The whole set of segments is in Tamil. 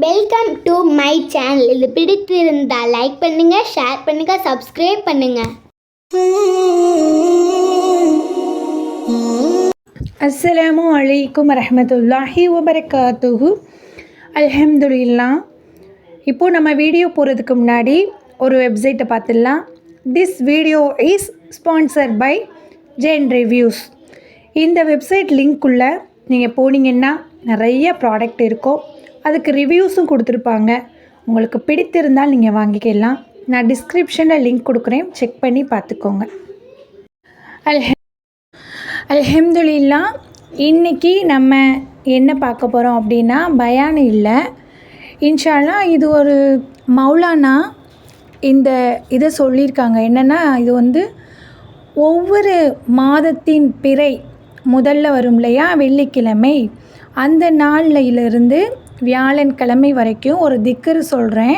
Welcome to my channel. இது பிடித்திருந்தால் லைக் பண்ணுங்க, ஷேர் பண்ணுங்க, சப்ஸ்கிரைப் பண்ணுங்க. அஸ்ஸலாமு அலைக்கும் வரஹ்மத்துல்லாஹி வபரகாத்துஹு. அல்ஹம்துலில்லாஹ். இப்போது நம்ம வீடியோ போகிறதுக்கு முன்னாடி ஒரு வெப்சைட்டை பார்த்துடலாம். This video is sponsored by Zen reviews. இந்த வெப்சைட் லிங்க்குள்ளே நீங்கள் போனீங்கன்னா நிறைய ப்ராடக்ட் இருக்கும், அதுக்கு ரிவ்யூஸும் கொடுத்துருப்பாங்க. உங்களுக்கு பிடித்திருந்தால் நீங்கள் வாங்கிக்கலாம். நான் டிஸ்கிரிப்ஷனில் லிங்க் கொடுக்குறேன், செக் பண்ணி பார்த்துக்கோங்க. அல்ஹம்துலில்லாஹ். இன்றைக்கி நம்ம என்ன பார்க்க போகிறோம் அப்படின்னா, பயான் இல்லை, இன்ஷா அல்லாஹ். இது ஒரு மௌலானா இந்த இதை சொல்லியிருக்காங்க. என்னென்னா, இது ஒவ்வொரு மாதத்தின் பிறை முதல்ல வரும் இல்லையா, வெள்ளிக்கிழமை, அந்த நாளிலிருந்து வியாழன்கிழமை வரைக்கும் ஒரு திக்ரு சொல்கிறேன்.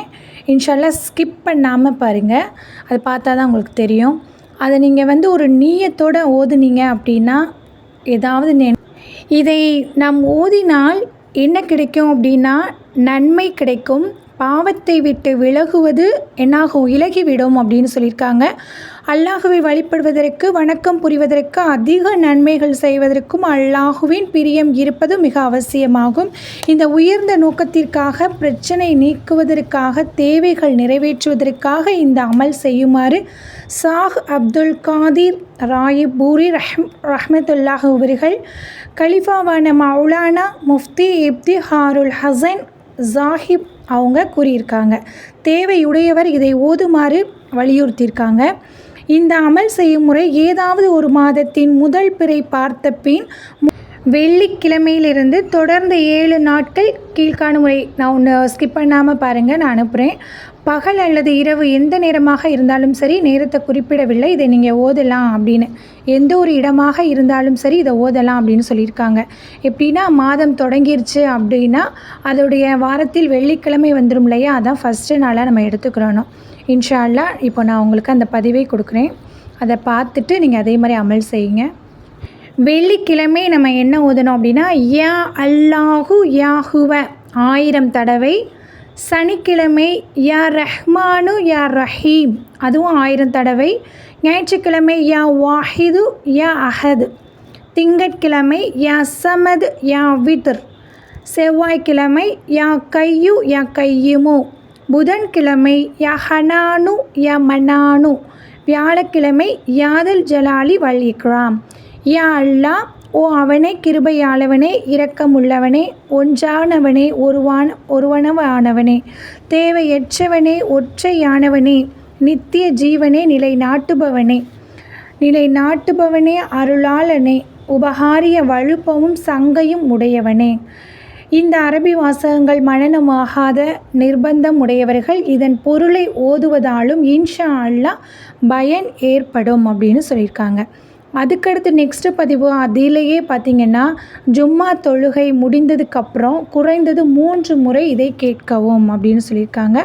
இன்ஷா அல்லாஹ் ஸ்கிப் பண்ணாமல் பாருங்கள், அது பார்த்தா தான் உங்களுக்கு தெரியும். அதை நீங்கள் ஒரு நீயத்தோடு ஓதுனீங்க அப்படின்னா ஏதாவது இதை நாம் ஓதினால் என்ன கிடைக்கும் அப்படின்னா, நன்மை கிடைக்கும். பாவத்தை விட்டு விலகுவது என்னாகும், இலகிவிடும் அப்படின்னு சொல்லியிருக்காங்க. அல்லாஹுவை வழிபடுவதற்கு, வணக்கம் புரிவதற்கு, அதிக நன்மைகள் செய்வதற்கும் அல்லாஹுவின் பிரியம் இருப்பது மிக அவசியமாகும். இந்த உயர்ந்த நோக்கத்திற்காக, பிரச்சனை நீக்குவதற்காக, தேவைகள் நிறைவேற்றுவதற்காக இந்த அமல் செய்யுமாறு ஷாஹ் அப்துல் காதிர் ராயிபூரி ரஹ்மத்துல்லாஹ் அவர்கள் கலிஃபாவான மௌலானா முஃப்தி இப்திஹாருல் ஹசன் ஜாஹிப் அவங்க கூறியிருக்காங்க. தேவையுடையவர் இதை ஓதுமாறு வலியுறுத்தியிருக்காங்க. இந்த அமல் செய்யும் முறை ஏதாவது ஒரு மாதத்தின் முதல் பிறை பார்த்த பின் வெள்ளிக்கிழமையிலிருந்து தொடர்ந்து 7 நாட்கள் கீழ்காணும் முறை. நான் ஒன்று ஸ்கிப் பண்ணாமல் பாருங்கள், நான் அனுப்புகிறேன். பகல் அல்லது இரவு எந்த நேரமாக இருந்தாலும் சரி, நேரத்தை குறிப்பிடவில்லை, இதை நீங்கள் ஓதலாம் அப்படின்னு. எந்த ஒரு இடமாக இருந்தாலும் சரி இதை ஓதலாம் அப்படின்னு சொல்லியிருக்காங்க. எப்படின்னா, மாதம் தொடங்கிருச்சு அப்படின்னா அதோடைய வாரத்தில் வெள்ளிக்கிழமை வந்துடும் இல்லையா, அதான் ஃபஸ்ட்டு நாளாக நம்ம எடுத்துக்கிறோம். இன்ஷா அல்லாஹ் இப்போ நான் உங்களுக்கு அந்த பதிவை கொடுக்குறேன், அதை பார்த்துட்டு நீங்கள் அதே மாதிரி அமல் செய்யுங்க. வெள்ளிக்கிழமை நம்ம என்ன ஓதணும் அப்படின்னா, யா அல்லாஹு யாஹுவ 1000 தடவை. சனிக்கிழமை யா ரஹ்மானு யா ரஹீம், அதுவும் 1000 தடவை. ஞாயிற்றுக்கிழமை யா வாஹிது யா அஹது. திங்கட்கிழமை யா சமத் யா வித்ர். செவ்வாய்க்கிழமை யா கையு யா கையுமு. புதன்கிழமை யா ஹனானு யா மனானு. வியாழக்கிழமை யாதல் ஜலாலி வல் இக்ராம். யா அல்லாஹ், ஓ அவனே கிருபையாளவனே, இரக்கமுள்ளவனே, ஒன்றானவனே, ஒருவனவானவனே, தேவையற்றவனே, ஒற்றையானவனே, நித்திய ஜீவனே, நிலைநாட்டுபவனே, அருளாளனே, உபகாரிய வலுப்பமும் சங்கையும் உடையவனே. இந்த அரபி வாசகங்கள் மனனமாகாத நிர்பந்தம் உடையவர்கள் இதன் பொருளை ஓதுவதாலும் இன்ஷா அல்லாஹ் பயன் ஏற்படும் அப்படின்னு சொல்லியிருக்காங்க. அதுக்கடுத்து நெக்ஸ்ட்டு பதிவு, அதிலேயே பார்த்திங்கன்னா, ஜும்மா தொழுகை முடிந்ததுக்கப்புறம் குறைந்தது 3 முறை இதை கேட்கவும் அப்படின்னு சொல்லியிருக்காங்க.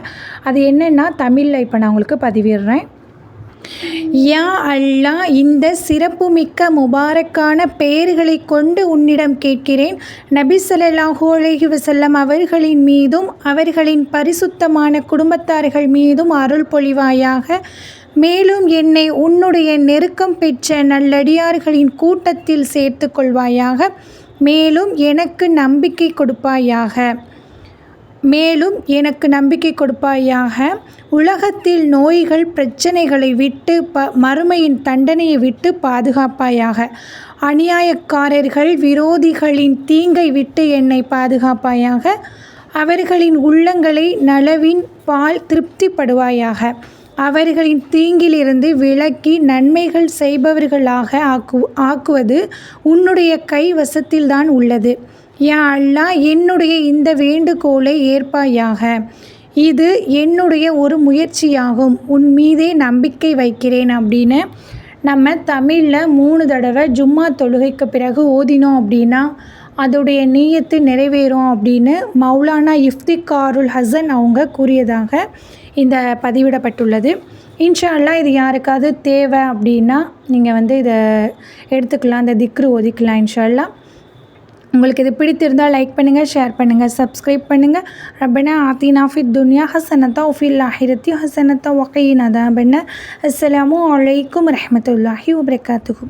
அது என்னென்னா தமிழில் இப்போ நான் உங்களுக்கு பதிவிடுறேன். யா அல்லாஹ், இந்த சிறப்புமிக்க முபாரக்கான பெயர்களை கொண்டு உன்னிடம் கேட்கிறேன். நபி ஸல்லல்லாஹு அலைஹி வஸல்லம் அவர்களின் மீதும் அவர்களின் பரிசுத்தமான குடும்பத்தார்கள் மீதும் அருள் பொழிவாயாக. மேலும் என்னை உன்னுடைய நெருக்கம் பெற்ற நல்லடியார்களின் கூட்டத்தில் சேர்த்து கொள்வாயாக. மேலும் எனக்கு நம்பிக்கை கொடுப்பாயாக. உலகத்தில் நோய்கள் பிரச்சனைகளை விட்டு, மறுமையின் தண்டனையை விட்டு பாதுகாப்பாயாக. அநியாயக்காரர்கள் விரோதிகளின் தீங்கை விட்டு என்னை பாதுகாப்பாயாக. அவர்களின் உள்ளங்களை நலவின் பால் திருப்திப்படுவாயாக. அவர்களின் தீங்கிலிருந்து விலக்கி நன்மைகள் செய்பவர்களாக ஆக்குவது உன்னுடைய கைவசத்தில்தான் உள்ளது. யா அல்லாஹ், என்னுடைய இந்த வேண்டுகோளை ஏற்பாயாக. இது என்னுடைய ஒரு முயற்சியாகும், உன் மீதே நம்பிக்கை வைக்கிறேன் அப்படின்னு நம்ம தமிழில் 3 தடவை ஜும்மா தொழுகைக்கு பிறகு ஓதினோம் அப்படின்னா அதோடைய நீயத்து நிறைவேறும் அப்படின்னு மௌலானா இஃப்திகாருல் ஹசன் அவங்க கூறியதாக இந்த பதிவிடப்பட்டுள்ளது. இன்ஷா அல்லாஹ் இது யாருக்காவது தேவை அப்படின்னா நீங்கள் இதை எடுத்துக்கலாம், இந்த திக்ரு ஓதிக்கலாம் இன்ஷா அல்லாஹ். உங்களுக்கு இது பிடித்திருந்தால் லைக் பண்ணுங்கள், ஷேர் பண்ணுங்கள், சப்ஸ்கிரைப் பண்ணுங்கள். ரப்பனா ஆத்தினா ஃபித் துன்யா ஹஸனத்தா வஃபில் ஆஹிரத்தி ஹஸனத்தா வகீனா அஸாபன்னார். அஸ்ஸலாமு அலைக்கும் வரஹ்மத்துல்லாஹி வபரகாத்துஹு.